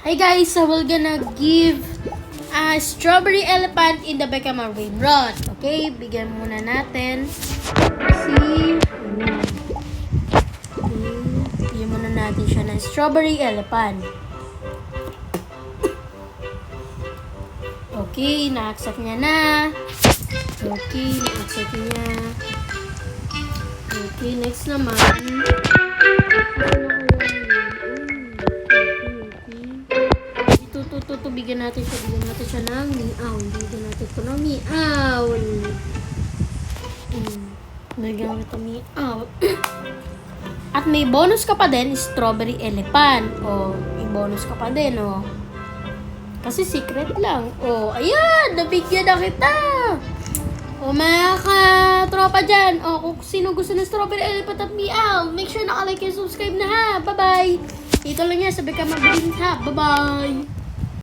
Hi guys, so we're gonna give a strawberry elephant in the Beckham Rain Run. Okay, bigyan muna natin si bigyan muna natin siya ng strawberry elephant. Okay, na-accept niya na. Okay, na-accept niya. Okay, next naman. Ito, bigyan natin siya ng meow. Bigyan natin ito ng meow. Bigyan natin ito meow. At may bonus ka pa din, strawberry elephant. O, may bonus ka pa din, o. Kasi secret lang. O, ayan, nabigyan na kita. O, mga katropa dyan. O, kung sino gusto ng strawberry elephant at meow, make sure naka-like and subscribe na ha. Bye-bye. Dito lang yan, sabi ka mabilis ha. Bye-bye.